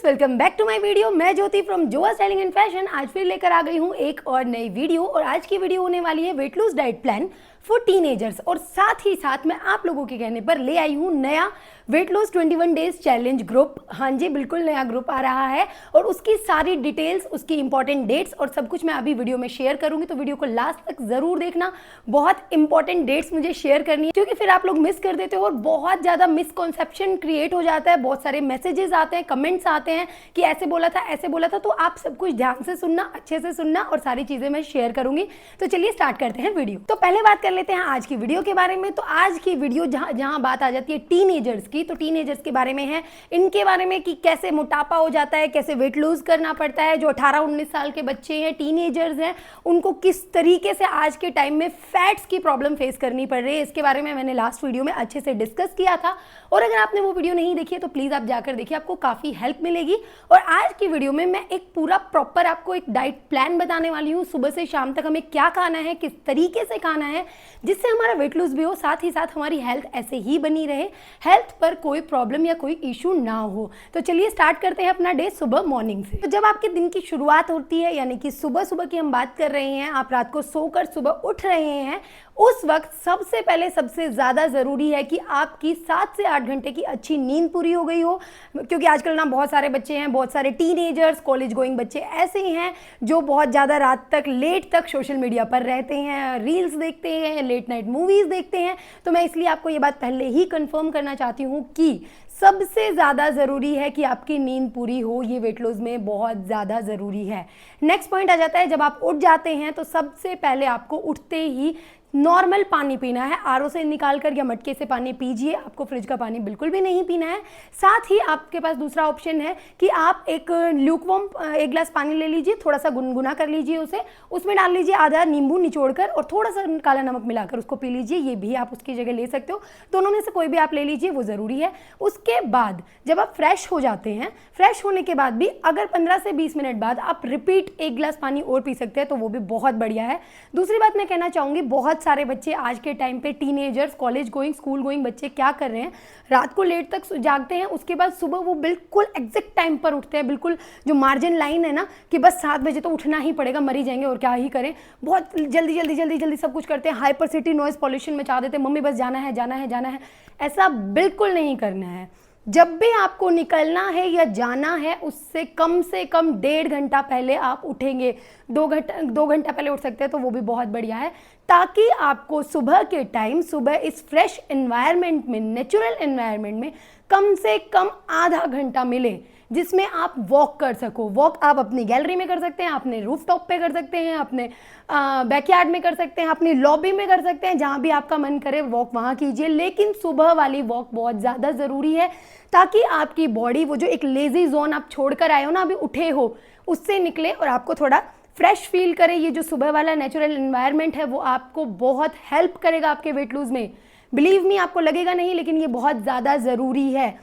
Friends, welcome back to my video. मैं Jyoti from Joa styling and fashion आज फिर लेकर आ गई हूँ एक और नई वीडियो। और आज की वीडियो होने वाली है weight lose diet plan for teenagers. और साथ ही साथ मैं आप लोगों के कहने पर ले आई हूँ नया weight loss 21 days challenge group. हाँ जी, बिल्कुल नया ग्रुप आ रहा है और उसकी सारी डिटेल्स, उसकी इंपॉर्टेंट डेट्स और सब कुछ मैं अभी वीडियो में शेयर करूंगी, तो वीडियो को लास्ट तक जरूर देखना। बहुत इंपॉर्टेंट डेट्स मुझे शेयर करनी है क्योंकि फिर आप लोग मिस कर देते हो और बहुत ज़्यादा मिसकॉन्सेप्शन क्रिएट हो जाता है। बहुत सारे मैसेजेस आते हैं, कमेंट्स आते हैं कि ऐसे बोला था, ऐसे बोला था। तो आप सब कुछ ध्यान से सुनना, अच्छे से सुनना और सारी चीज़ें मैं शेयर करूंगी। तो चलिए स्टार्ट करते हैं वीडियो। तो पहले बात कर लेते हैं आज की वीडियो के बारे में। तो आज की वीडियो जहाँ बात आ जाती है टीनेजर्स की, तो टीनेजर्स के बारे में है, इनके बारे में कि कैसे मोटापा हो जाता है, कैसे वेट लूज करना पड़ता है। जो 18-19 साल के बच्चे हैं, टीनेजर्स हैं, उनको किस तरीके से आज के टाइम में फैट्स की प्रॉब्लम फेस करनी पड़ रही है, इसके बारे में मैंने लास्ट वीडियो में अच्छे से डिस्कस किया था। और अगर आपने वो वीडियो नहीं देखी है तो प्लीज़ आप जाकर देखिए, आपको काफ़ी हेल्प मिलेगी। और आज की वीडियो में मैं एक पूरा प्रॉपर आपको एक डाइट प्लान बताने वाली हूँ। सुबह से शाम तक हमें क्या खाना है, किस तरीके से खाना है, जिससे हमारा वेट लूज भी हो, साथ ही साथ हमारी हेल्थ ऐसे ही बनी रहे, हेल्थ पर कोई प्रॉब्लम या कोई इशू ना हो। तो चलिए स्टार्ट करते हैं अपना डे सुबह मॉर्निंग से। तो जब आपके दिन की शुरुआत होती है, यानी कि सुबह सुबह की हम बात कर रहे हैं, आप रात को सोकर सुबह उठ रहे हैं, उस वक्त सबसे पहले सबसे ज़्यादा ज़रूरी है कि आपकी 7 से 8 घंटे की अच्छी नींद पूरी हो गई हो। क्योंकि आजकल ना बहुत सारे बच्चे हैं, बहुत सारे टीनेजर्स, कॉलेज गोइंग बच्चे ऐसे ही हैं जो बहुत ज़्यादा रात तक, लेट तक सोशल मीडिया पर रहते हैं, रील्स देखते हैं, लेट नाइट मूवीज़ देखते हैं। तो मैं इसलिए आपको ये बात पहले ही कंफर्म करना चाहती हूँ कि सबसे ज़्यादा ज़रूरी है कि आपकी नींद पूरी हो। ये वेट लॉस में बहुत ज़्यादा ज़रूरी है। नेक्स्ट पॉइंट आ जाता है, जब आप उठ जाते हैं तो सबसे पहले आपको उठते ही नॉर्मल पानी पीना है। आरओ से निकाल कर या मटके से पानी पीजिए, आपको फ्रिज का पानी बिल्कुल भी नहीं पीना है। साथ ही आपके पास दूसरा ऑप्शन है कि आप एक ल्यूकवार्म 1 गिलास पानी ले लीजिए, थोड़ा सा गुनगुना कर लीजिए उसे, उसमें डाल लीजिए आधा नींबू निचोड़कर और थोड़ा सा काला नमक मिलाकर उसको पी लीजिए। ये भी आप उसकी जगह ले सकते हो, दोनों में से कोई भी आप ले लीजिए, वो ज़रूरी है। उसके बाद जब आप फ्रेश हो जाते हैं, फ्रेश होने के बाद भी अगर 15 से 20 मिनट बाद आप रिपीट 1 गिलास पानी और पी सकते हैं तो वो भी बहुत बढ़िया है। दूसरी बात मैं कहना चाहूँगी, बहुत सारे बच्चे आज के टाइम पे, teenagers, college going, school going बच्चे क्या कर रहे हैं, रात को लेट तक जागते हैं, उसके बाद सुबह वो बिल्कुल एग्जैक्ट टाइम पर उठते हैं। बिल्कुल जो मार्जिन लाइन है ना कि बस 7 बजे तो उठना ही पड़ेगा, मर ही जाएंगे और क्या ही करें, बहुत जल्दी जल्दी जल्दी जल्दी सब कुछ करते हैं, हाइपर सिटी नॉइज पॉल्यूशन मचा देते हैं, मम्मी बस जाना है जाना है जाना है। ऐसा बिल्कुल नहीं करना है। जब भी आपको निकलना है या जाना है, उससे कम से कम 1.5 घंटा पहले आप उठेंगे। 2 घंटा पहले उठ सकते हैं तो वो भी बहुत बढ़िया है, ताकि आपको सुबह के टाइम, सुबह इस फ्रेश एनवायरनमेंट में, नेचुरल एनवायरनमेंड में कम से कम आधा घंटा मिले जिसमें आप वॉक कर सको। वॉक आप अपनी गैलरी में कर सकते हैं, अपने रूफ टॉप पे कर सकते हैं, अपने बैकयार्ड में कर सकते हैं, अपनी लॉबी में कर सकते हैं, जहाँ भी आपका मन करे वॉक वहाँ कीजिए। लेकिन सुबह वाली वॉक बहुत ज़्यादा ज़रूरी है, ताकि आपकी बॉडी, वो जो एक लेजी जोन आप छोड़ कर आए हो ना, अभी उठे हो, उससे निकले और आपको थोड़ा फ्रेश फील करे। ये जो सुबह वाला नेचुरल एनवायरनमेंट है वो आपको बहुत हेल्प करेगा आपके वेट लूज में। बिलीव मी, आपको लगेगा नहीं, लेकिन ये बहुत ज़्यादा ज़रूरी है।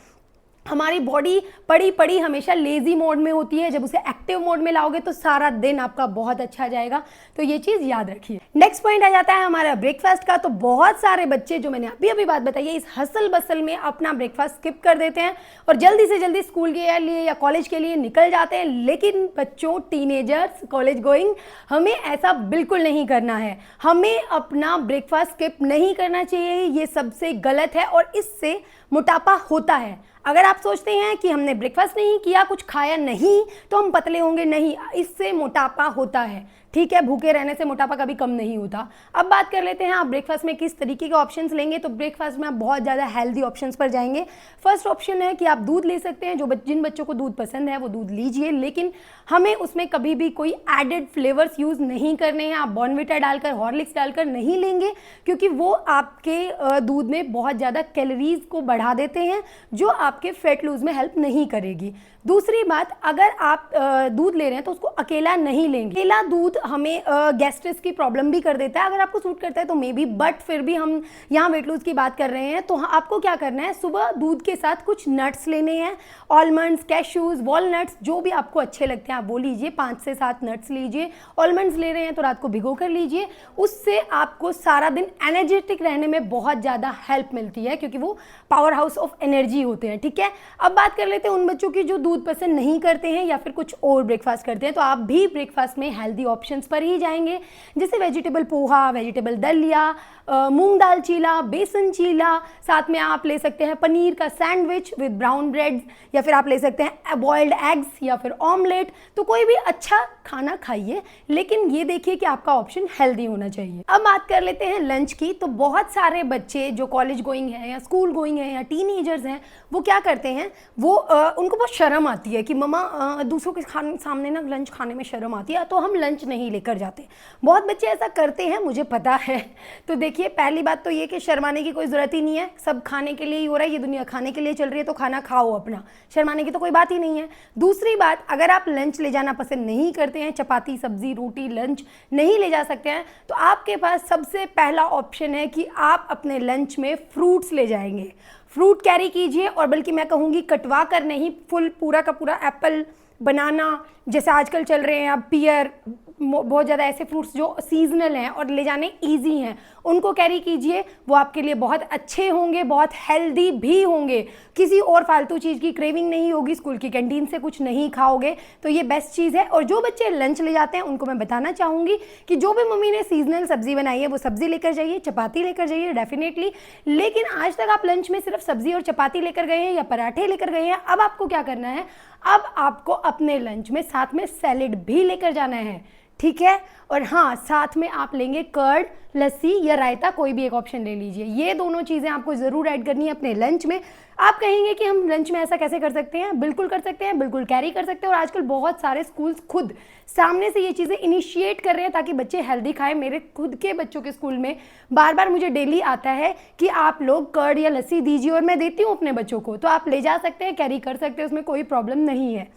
हमारी बॉडी पड़ी पड़ी हमेशा लेजी मोड में होती है, जब उसे एक्टिव मोड में लाओगे तो सारा दिन आपका बहुत अच्छा जाएगा। तो ये चीज़ याद रखिए। नेक्स्ट पॉइंट आ जाता है हमारा ब्रेकफास्ट का। तो बहुत सारे बच्चे, जो मैंने अभी बात बताई है, इस हसल बसल में अपना ब्रेकफास्ट स्किप कर देते हैं और जल्दी से जल्दी स्कूल के लिए या कॉलेज के लिए निकल जाते हैं। लेकिन बच्चों, टीनेजर्स, कॉलेज गोइंग, हमें ऐसा बिल्कुल नहीं करना है। हमें अपना ब्रेकफास्ट स्किप नहीं करना चाहिए, ये सबसे गलत है और इससे मोटापा होता है। अगर आप सोचते हैं कि हमने ब्रेकफास्ट नहीं किया, कुछ खाया नहीं, तो हम पतले होंगे, नहीं, इससे मोटापा होता है। ठीक है, भूखे रहने से मोटापा कभी कम नहीं होता। अब बात कर लेते हैं आप ब्रेकफास्ट में किस तरीके के ऑप्शंस लेंगे। तो ब्रेकफास्ट में आप बहुत ज़्यादा हेल्दी ऑप्शंस पर जाएंगे। फर्स्ट ऑप्शन है कि आप दूध ले सकते हैं। जिन बच्चों को दूध पसंद है वो दूध लीजिए, लेकिन हमें उसमें कभी भी कोई एडेड फ्लेवर्स यूज़ नहीं करने हैं। आप बॉर्नविटा डालकर, हॉर्लिक्स डालकर नहीं लेंगे, क्योंकि वो आपके दूध में बहुत ज़्यादा कैलोरीज को बढ़ा देते हैं, जो आपके फैट लूज में हेल्प नहीं करेगी। दूसरी बात, अगर आप दूध ले रहे हैं तो उसको अकेला नहीं लेंगे। अकेला दूध दूध हमें गैस्ट्रिस की प्रॉब्लम भी कर देता है। अगर आपको सूट करता है तो मे बी, बट फिर भी हम यहाँ वेट लूज की बात कर रहे हैं, तो आपको क्या करना है, सुबह दूध के साथ कुछ नट्स लेने हैं, ऑलमंड्स, कैश्यूज, वॉलनट्स, जो भी आपको अच्छे लगते हैं आप वो लीजिए। 5 से 7 नट्स लीजिए। ऑलमंड्स ले रहे हैं तो रात को भिगो कर लीजिए। उससे आपको सारा दिन एनर्जेटिक रहने में बहुत ज़्यादा हेल्प मिलती है, क्योंकि वो पावर हाउस ऑफ एनर्जी होते हैं। ठीक है, अब बात कर लेते हैं उन बच्चों की जो दूध पसंद नहीं करते हैं या फिर कुछ और ब्रेकफास्ट करते हैं। तो आप भी ब्रेकफास्ट में हेल्दी ऑप्शंस पर ही जाएंगे, जैसे वेजिटेबल पोहा, वेजिटेबल दलिया, मूंग दाल चीला, बेसन चीला, साथ में आप ले सकते हैं पनीर का सैंडविच विद ब्राउन ब्रेड, या फिर आप ले सकते हैं बॉइल्ड एग्स या फिर ऑमलेट। तो कोई भी अच्छा खाना खाइए, लेकिन ये देखिए कि आपका ऑप्शन हेल्दी होना चाहिए। अब बात कर लेते हैं लंच की। तो बहुत सारे बच्चे जो कॉलेज गोइंग हैं या स्कूल गोइंग हैं या टीनेजर्स हैं, वो क्या करते हैं, वो उनको बहुत शर्म आती है कि मम्मा दूसरों के सामने ना लंच खाने में शर्म आती है, तो हम लंच नहीं लेकर जाते। बहुत बच्चे ऐसा करते हैं, मुझे पता है। तो देखिए, पहली बात तो ये कि शर्माने की कोई ज़रूरत ही नहीं है, सब खाने के लिए ही हो रहा है, ये दुनिया खाने के लिए चल रही है, तो खाना खाओ अपना, शर्माने की तो कोई बात ही नहीं है। दूसरी बात, अगर आप लंच ले जाना पसंद नहीं करते हैं, चपाती, सब्जी, रोटी, लंच नहीं ले जा सकते हैं, तो आपके पास सबसे पहला ऑप्शन है कि आप अपने लंच में फ्रूट्स ले जाएंगे। फ्रूट कैरी कीजिए, और बल्कि मैं कहूँगी कटवा कर नहीं, फुल पूरा का पूरा एप्पल, बनाना, जैसे आजकल चल रहे हैं, अब पियर, बहुत ज़्यादा ऐसे फ्रूट्स जो सीजनल हैं और ले जाने ईजी हैं, उनको कैरी कीजिए। वो आपके लिए बहुत अच्छे होंगे, बहुत हेल्दी भी होंगे, किसी और फालतू चीज़ की क्रेविंग नहीं होगी, स्कूल की कैंटीन से कुछ नहीं खाओगे, तो ये बेस्ट चीज़ है। और जो बच्चे लंच ले जाते हैं उनको मैं बताना चाहूँगी कि जो भी मम्मी ने सीजनल सब्जी बनाई है वो सब्जी लेकर जाइए, चपाती लेकर जाइए डेफिनेटली। लेकिन आज तक आप लंच में सिर्फ सब्जी और चपाती लेकर गए हैं या पराठे लेकर गए हैं, अब आपको क्या करना है, अब आपको अपने लंच में साथ में सैलेड भी लेकर जाना है। ठीक है, और हाँ, साथ में आप लेंगे कर्ड, लस्सी या रायता, कोई भी एक ऑप्शन ले लीजिए। ये दोनों चीज़ें आपको ज़रूर ऐड करनी है अपने लंच में। आप कहेंगे कि हम लंच में ऐसा कैसे कर सकते हैं, बिल्कुल कर सकते हैं, बिल्कुल कैरी कर सकते हैं। और आजकल बहुत सारे स्कूल्स खुद सामने से ये चीज़ें इनिशिएट कर रहे हैं ताकि बच्चे हेल्दी खाएं। मेरे खुद के बच्चों के स्कूल में बार बार मुझे डेली आता है कि आप लोग कर्ड या लस्सी दीजिए, और मैं देती हूँ अपने बच्चों को, तो आप ले जा सकते हैं, कैरी कर सकते हैं, उसमें कोई प्रॉब्लम नहीं है।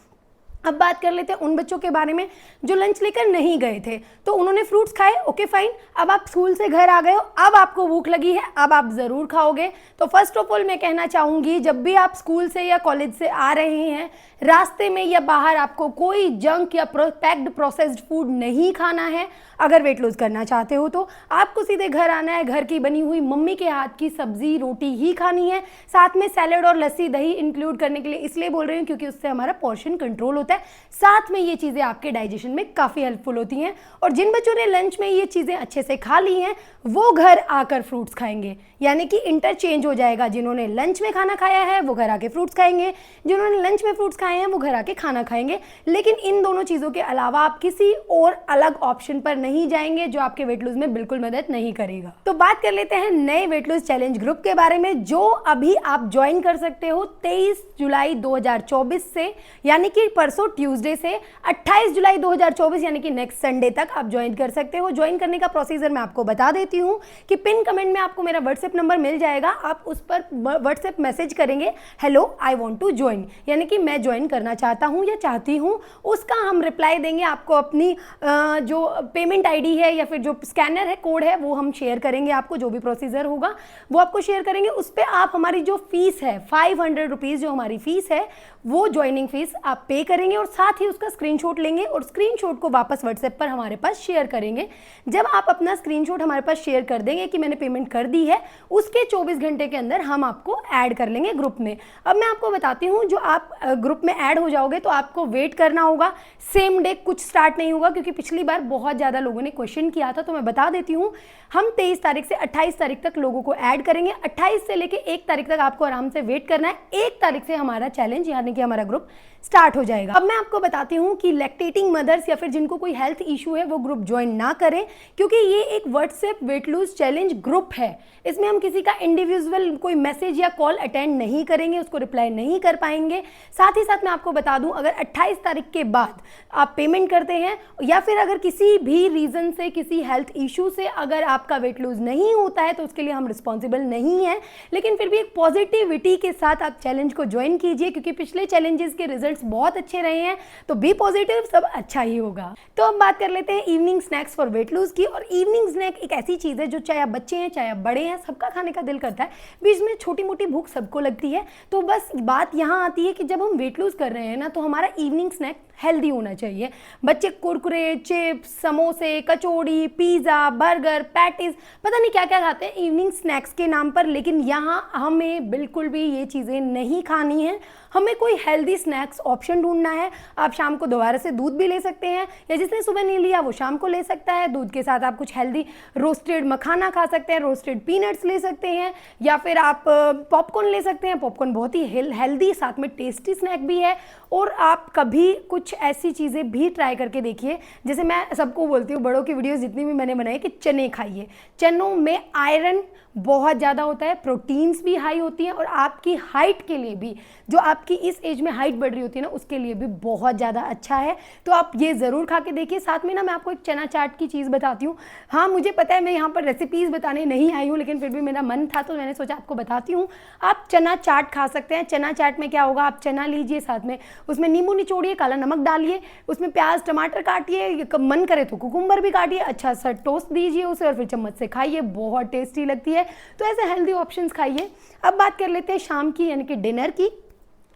अब बात कर लेते हैं उन बच्चों के बारे में जो लंच लेकर नहीं गए थे, तो उन्होंने फ्रूट्स खाए, ओके फाइन। अब आप स्कूल से घर आ गए हो, अब आपको भूख लगी है, अब आप ज़रूर खाओगे। तो फर्स्ट ऑफ ऑल मैं कहना चाहूँगी, जब भी आप स्कूल से या कॉलेज से आ रहे हैं, रास्ते में या बाहर आपको कोई जंक या पैक्ड प्रोसेस्ड फूड नहीं खाना है। अगर वेट लूज करना चाहते हो तो आपको सीधे घर आना है, घर की बनी हुई मम्मी के हाथ की सब्जी रोटी ही खानी है। साथ में सैलेड और लस्सी दही इंक्लूड करने के लिए इसलिए बोल रही हूँ क्योंकि उससे हमारा पोर्शन कंट्रोल होता है। साथ में ये चीज़ें आपके डाइजेशन में काफ़ी हेल्पफुल होती हैं। और जिन बच्चों ने लंच में ये चीज़ें अच्छे से खा ली हैं वो घर आकर फ्रूट्स खाएंगे, यानी कि इंटरचेंज हो जाएगा। जिन्होंने लंच में खाना खाया है वो घर आके फ्रूट्स खाएंगे, जिन्होंने लंच में फ्रूट्स खाए हैं वो घर आके खाना खाएंगे। लेकिन इन दोनों चीज़ों के अलावा आप किसी और अलग ऑप्शन पर नहीं जाएंगे जो आपके वेट लूज में बिल्कुल मदद नहीं करेगा। तो बात कर लेते हैं नए वेट लूज चैलेंज ग्रुप के बारे में, जो अभी आप ज्वाइन कर सकते हो 23 जुलाई 2024 से, यानी कि परसों ट्यूसडे से 28 जुलाई 2024 यानी कि नेक्स्ट संडे तक आप ज्वाइन कर सकते हो। ज्वाइन करने का प्रोसीजर मैं आपको बता देती हूँ कि पिन कमेंट में आपको मेरा व्हाट्सएप नंबर मिल जाएगा। आप उस पर व्हाट्सएप मैसेज करेंगे, hello I want to join, यानी कि मैं ज्वाइन करना चाहता हूँ या चाहती हूँ। उसका हम रिप्लाई देंगे आपको, अपनी जो पेमेंट आईडी है या फिर जो स्कैनर है, कोड है, वो हम शेयर करेंगे आपको। जो भी प्रोसीजर होगा वो आपको शेयर करेंगे। उस पर आप हमारी जो फीस है 500 रुपीज़ जो हमारी फीस है वो ज्वाइनिंग फीस आप पे करेंगे और साथ ही उसका स्क्रीनशॉट लेंगे और स्क्रीनशॉट को वापस व्हाट्सएप पर हमारे पास शेयर करेंगे। जब आप अपना स्क्रीनशॉट हमारे पास शेयर कर देंगे कि मैंने पेमेंट कर दी है, उसके 24 घंटे के अंदर हम आपको ऐड कर लेंगे ग्रुप में। अब मैं आपको बताती हूँ, जो आप ग्रुप में ऐड हो जाओगे तो आपको वेट करना होगा। सेम डे कुछ स्टार्ट नहीं होगा, क्योंकि पिछली बार बहुत ज़्यादा लोगों ने क्वेश्चन किया था। तो मैं बता देती हूँ, हम 23 तारीख से 28 तारीख तक लोगों को ऐड करेंगे। 28 से लेकर 1 तारीख तक आपको आराम से वेट करना है। 1 तारीख से हमारा चैलेंज यानी कि हमारा ग्रुप स्टार्ट हो जाएगा। अब मैं आपको बताती हूँ कि लैक्टेटिंग मदर्स या फिर जिनको कोई हेल्थ इशू है वो ग्रुप ज्वाइन ना करें, क्योंकि ये एक WhatsApp weight lose challenge group है। इसमें हम किसी का इंडिविजुअल कोई मैसेज या कॉल अटेंड नहीं करेंगे, उसको रिप्लाई नहीं कर पाएंगे। साथ ही साथ मैं आपको बता दूं, अगर 28 तारीख के बाद आप पेमेंट करते हैं या फिर अगर किसी भी रीज़न से, किसी हेल्थ इशू से अगर आपका वेट लूज नहीं होता है तो उसके लिए हम रिस्पॉन्सिबल नहीं हैं। लेकिन फिर भी एक पॉजिटिविटी के साथ आप चैलेंज को ज्वाइन कीजिए, क्योंकि पिछले चैलेंजेस के रिजल्ट्स बहुत अच्छे रहे रहे हैं तो बी पॉजिटिव, सब अच्छा ही होगा। तो अब बात कर लेते हैं evening snacks for weight lose की। और इवनिंग स्नैक एक ऐसी चीज़ है जो चाहे आप बच्चे हैं चाहे आप बड़े हैं, सबका खाने का दिल करता है, बीच में छोटी मोटी भूख सबको लगती है। तो बस बात यहाँ आती है कि जब हम वेट लूज कर रहे हैं ना, तो हमारा इवनिंग स्नैक हेल्दी होना चाहिए। बच्चे कुरकुरे, चिप्स, समोसे, कचौड़ी, पिज़्ज़ा, बर्गर, पैटीज, पता नहीं क्या क्या खाते हैं इवनिंग स्नैक्स के नाम पर, लेकिन यहाँ हमें बिल्कुल भी ये चीज़ें नहीं खानी है। हमें कोई हेल्दी स्नैक्स ऑप्शन ढूंढना है। आप शाम को दोबारा से दूध भी ले सकते हैं, या जिसने सुबह नहीं लिया वो शाम को ले सकता है। दूध के साथ आप कुछ हेल्दी रोस्टेड मखाना खा सकते हैं, रोस्टेड पीनट्स ले सकते हैं, या फिर आप पॉपकॉर्न ले सकते हैं। पॉपकॉर्न बहुत ही हेल्दी, साथ में टेस्टी स्नैक भी है। और आप कभी कुछ ऐसी चीज़ें भी ट्राई करके देखिए, जैसे मैं सबको बोलती हूँ, बड़ों की वीडियोस जितनी भी मैंने बनाई, कि चने खाइए। चनों में आयरन बहुत ज़्यादा होता है, प्रोटीन्स भी हाई होती हैं, और आपकी हाइट के लिए भी, जो आपकी इस एज में हाइट बढ़ रही होती है ना, उसके लिए भी बहुत ज़्यादा अच्छा है। तो आप ये ज़रूर खा के देखिए। साथ में ना मैं आपको एक चना चाट की चीज़ बताती हूँ। हाँ, मुझे पता है मैं यहाँ पर रेसिपीज़ बताने नहीं आई हूँ, लेकिन फिर भी मेरा मन था तो मैंने सोचा आपको बताती हूँ। आप चना चाट खा सकते हैं। चना चाट में क्या होगा, आप चना लीजिए, साथ में उसमें नींबू निचोड़िए, काला नमक डालिए, उसमें प्याज टमाटर काटिए, मन करे तो कुकुम्बर भी काटिए, अच्छा सा टोस्ट दीजिए उसे, और फिर चम्मच से खाइए, बहुत टेस्टी लगती है। तो ऐसे हेल्दी ऑप्शंस खाइए। अब बात कर लेते हैं शाम की, यानी कि डिनर की।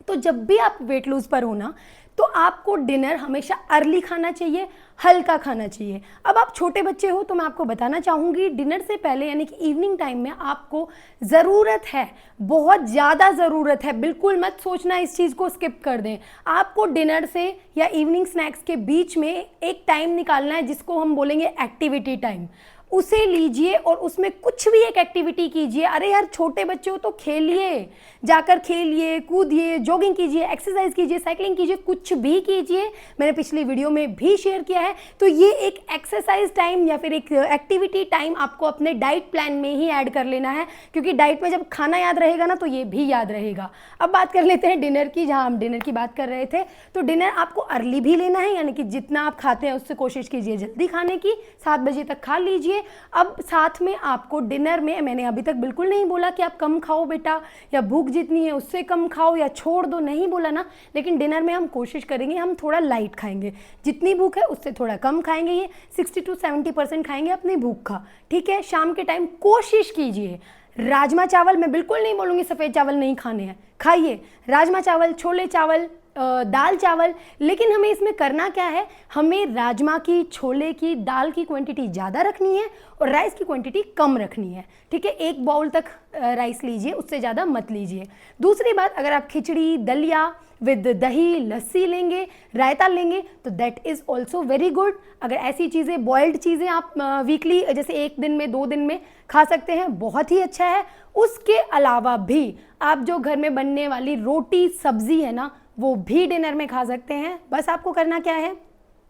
तो जब भी आप वेट लूज पर हो ना, तो आपको डिनर हमेशा अर्ली खाना चाहिए, हल्का खाना चाहिए। अब आप छोटे बच्चे हो तो मैं आपको बताना चाहूँगी, डिनर से पहले यानी कि इवनिंग टाइम में आपको ज़रूरत है, बहुत ज़्यादा ज़रूरत है, बिल्कुल मत सोचना इस चीज़ को स्किप कर दें। आपको डिनर से या इवनिंग स्नैक्स के बीच में एक टाइम निकालना है, जिसको हम बोलेंगे एक्टिविटी टाइम। उसे लीजिए और उसमें कुछ भी एक एक्टिविटी कीजिए। अरे यार, छोटे बच्चे हो तो खेलिए, जाकर खेलिए, कूदिए, जॉगिंग कीजिए, एक्सरसाइज कीजिए, साइकिलिंग कीजिए, कुछ भी कीजिए। मैंने पिछली वीडियो में भी शेयर किया है। तो ये एक एक्सरसाइज टाइम या फिर एक एक्टिविटी टाइम आपको अपने डाइट प्लान में ही ऐड कर लेना है, क्योंकि डाइट में जब खाना याद रहेगा ना, तो ये भी याद रहेगा। अब बात कर लेते हैं डिनर की, जहाँ हम डिनर की बात कर रहे थे। तो डिनर आपको अर्ली भी लेना है, यानी कि जितना आप खाते हैं उससे कोशिश कीजिए जल्दी खाने की, 7 बजे तक खा लीजिए। अब साथ में आपको डिनर में, मैंने अभी तक बिल्कुल नहीं बोला कि आप कम खाओ बेटा, या भूख जितनी है उससे कम खाओ, या छोड़ दो, नहीं बोला ना, लेकिन डिनर में हम कोशिश करेंगे हम थोड़ा लाइट खाएंगे, जितनी भूख है उससे थोड़ा कम खाएंगे। ये 60 to 70% खाएंगे अपनी भूख का, ठीक है। शाम के टाइम कोशिश कीजिए, राजमा चावल, मैं बिल्कुल नहीं बोलूँगी सफ़ेद चावल नहीं खाने हैं, खाइए राजमा चावल, छोले चावल, दाल चावल। लेकिन हमें इसमें करना क्या है, हमें राजमा की, छोले की, दाल की क्वांटिटी ज़्यादा रखनी है और राइस की क्वांटिटी कम रखनी है, ठीक है। 1 बाउल तक राइस लीजिए, उससे ज़्यादा मत लीजिए। दूसरी बात, अगर आप खिचड़ी, दलिया विद दही, लस्सी लेंगे, रायता लेंगे, तो that is also very good. अगर ऐसी चीज़ें, बॉइल्ड चीज़ें आप वीकली, जैसे 1 दिन में 2 दिन में खा सकते हैं, बहुत ही अच्छा है। उसके अलावा भी आप जो घर में बनने वाली रोटी सब्जी है ना, वो भी डिनर में खा सकते हैं। बस आपको करना क्या है,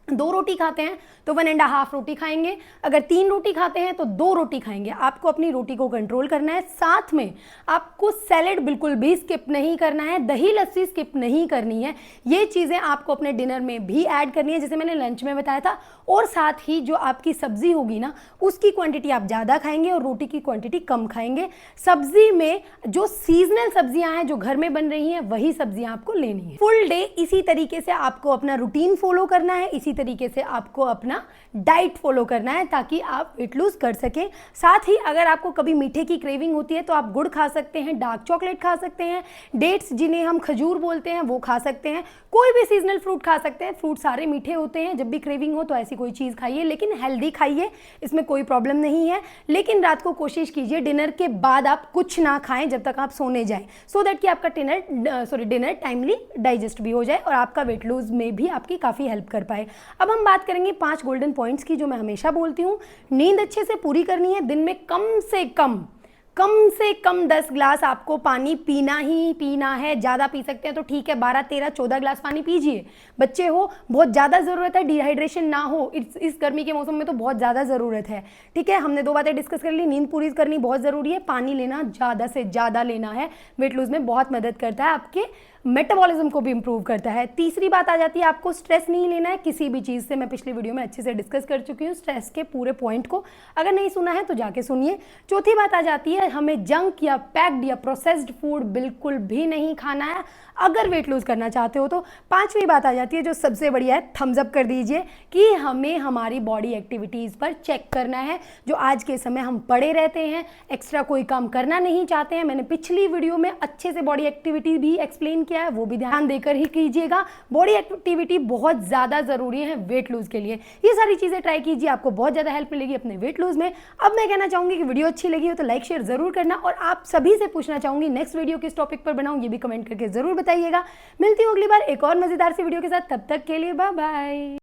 2 रोटी खाते हैं तो 1.5 रोटी खाएंगे, अगर 3 रोटी खाते हैं तो 2 रोटी खाएंगे। आपको अपनी रोटी को कंट्रोल करना है। साथ में आपको सैलेड बिल्कुल भी स्किप नहीं करना है, दही लस्सी स्किप नहीं करनी है। ये चीज़ें आपको अपने डिनर में भी ऐड करनी है, जैसे मैंने लंच में बताया था। और साथ ही जो आपकी सब्जी होगी ना, उसकी क्वांटिटी आप ज़्यादा खाएंगे और रोटी की क्वांटिटी कम खाएंगे। सब्जी में जो सीजनल सब्जियां हैं, जो घर में बन रही हैं, वही सब्जियां आपको लेनी है। फुल डे इसी तरीके से आपको अपना रूटीन फॉलो करना है, इसी तरीके से आपको अपना डाइट फॉलो करना है, ताकि आप वेट लूज कर सकें। साथ ही अगर आपको कभी मीठे की क्रेविंग होती है तो आप गुड़ खा सकते हैं, डार्क चॉकलेट खा सकते हैं, डेट्स जिन्हें हम खजूर बोलते हैं वो खा सकते हैं, कोई भी सीजनल फ्रूट खा सकते हैं। फ्रूट सारे मीठे होते हैं, जब भी क्रेविंग हो तो ऐसी कोई चीज़ खाइए, लेकिन हेल्दी खाइए, इसमें कोई प्रॉब्लम नहीं है। लेकिन रात को कोशिश कीजिए डिनर के बाद आप कुछ ना खाएं जब तक आप सोने जाएं, सो दैट कि आपका डिनर टाइमली डाइजेस्ट भी हो जाए और आपका वेट लूज में भी आपकी काफ़ी हेल्प कर पाए। अब हम बात करेंगे 5 गोल्डन पॉइंट्स की, जो मैं हमेशा बोलती हूँ। नींद अच्छे से पूरी करनी है, दिन में कम से कम 10 ग्लास आपको पानी पीना ही पीना है। ज़्यादा पी सकते हैं तो ठीक है, 12, 13, 14 ग्लास पानी पीजिए। बच्चे हो, बहुत ज़्यादा ज़रूरत है, डिहाइड्रेशन ना हो, इस गर्मी के मौसम में तो बहुत ज़्यादा ज़रूरत है, ठीक है। हमने 2 बातें डिस्कस कर ली, नींद पूरी करनी बहुत ज़रूरी है, पानी लेना ज़्यादा से ज़्यादा लेना है, वेट लूज में बहुत मदद करता है आपके मेटाबॉलिज्म को भी इंप्रूव करता है। तीसरी बात आ जाती है आपको स्ट्रेस नहीं लेना है किसी भी चीज़ से। मैं पिछली वीडियो में अच्छे से डिस्कस कर चुकी हूँ स्ट्रेस के पूरे पॉइंट को, अगर नहीं सुना है तो जाके सुनिए। चौथी बात आ जाती है हमें जंक या पैक्ड या प्रोसेस्ड फूड बिल्कुल भी नहीं खाना है अगर वेट लूज करना चाहते हो तो। पांचवी बात आ जाती है जो सबसे बढ़िया है, थम्स अप कर दीजिए कि हमें हमारी बॉडी एक्टिविटीज़ पर चेक करना है। जो आज के समय हम पड़े रहते हैं, एक्स्ट्रा कोई काम करना नहीं चाहते हैं, मैंने पिछली वीडियो में अच्छे से बॉडी एक्टिविटी भी एक्सप्लेन किया है, वो भी ध्यान देकर ही कीजिएगा। बॉडी एक्टिविटी बहुत ज़्यादा ज़रूरी है वेट लूज के लिए। ये सारी चीज़ें ट्राई कीजिए, आपको बहुत ज़्यादा हेल्प मिलेगी अपने वेट लूज में। अब मैं कहना चाहूँगी कि वीडियो अच्छी लगी हो तो लाइक शेयर ज़रूर करना, और आप सभी से पूछना चाहूँगी नेक्स्ट वीडियो किस टॉपिक पर बनाऊँ ये भी कमेंट करके ज़रूर बताइएगा। मिलती हूँ अगली बार एक और मज़ेदार सी वीडियो के साथ, तब तक के लिए बाय बाय।